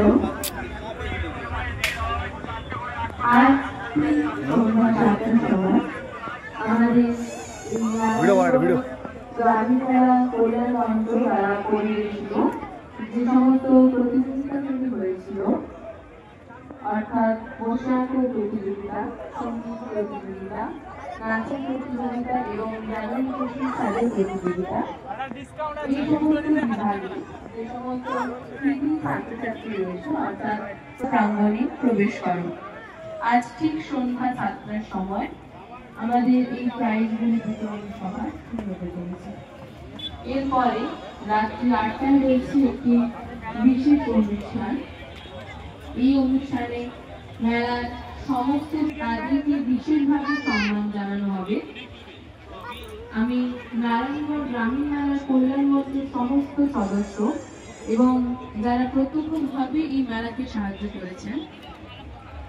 Hello, আজ সন্ধ্যা 7টার সময় আমাদের গ্রামীণ মেলা কল্যাণ মঞ্চ দ্বারা পরিবেশিত যে সমস্ত প্রতিযোগিতাগুলি হয়েছিল, অর্থাৎ পোশাক প্রতিযোগিতা, সঙ্গীত প্রতিযোগিতা, নাচের প্রতিযোগিতা এবং জানুয়ারি সাজের প্রতিযোগিতা, এই সমস্ত বিভাগে যে সমস্ত কৃতি ছাত্রছাত্রী রয়েছে অর্থাৎ প্রাঙ্গণে প্রবেশ করে। আজ ঠিক সন্ধ্যা 7টার সময় আমাদের এই প্রাইজগুলি বিতরণ সভা শুরু হতে চলেছে। এরপরে রাত্রি 8টায় রয়েছে একটি বিশেষ অনুষ্ঠান। এই অনুষ্ঠানে মেলার সমস্ত তাদেরকে বিশেষভাবে সম্মান জানানো হবে। আমি নারায়ণগঞ্জ গ্রামীণ মেলার কল্যাণ মঞ্চের সমস্ত সদস্য এবং যারা প্রত্যক্ষভাবে এই মেলাকে সাহায্য করেছেন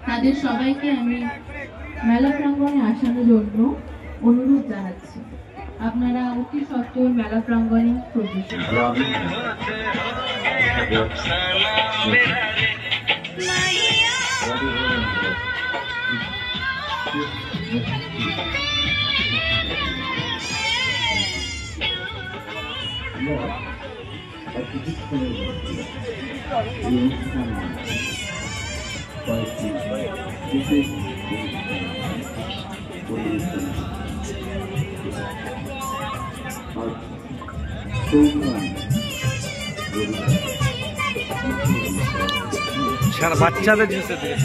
তাদের সবাইকে আমি মেলা প্রাঙ্গণে আসানোর জন্য অনুরোধ জানাচ্ছি। আপনারা অতি সত্বর মেলা প্রাঙ্গণে প্রবেশ করুন। সারা বাচ্চাদের জিনিসের দিকে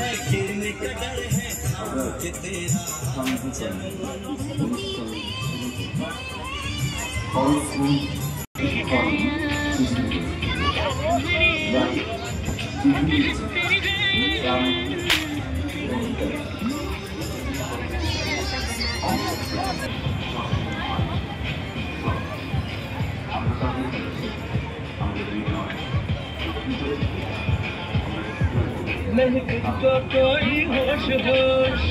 कोई होश होश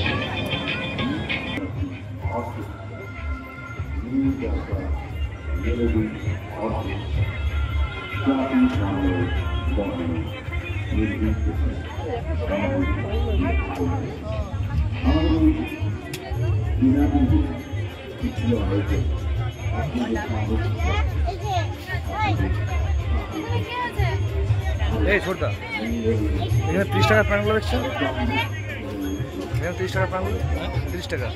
এই ছোটদা এখানে 30 টাকা প্রাণগুলো দেখছেন, এখানে 30 টাকা প্রাণগুলো, 30 টাকা।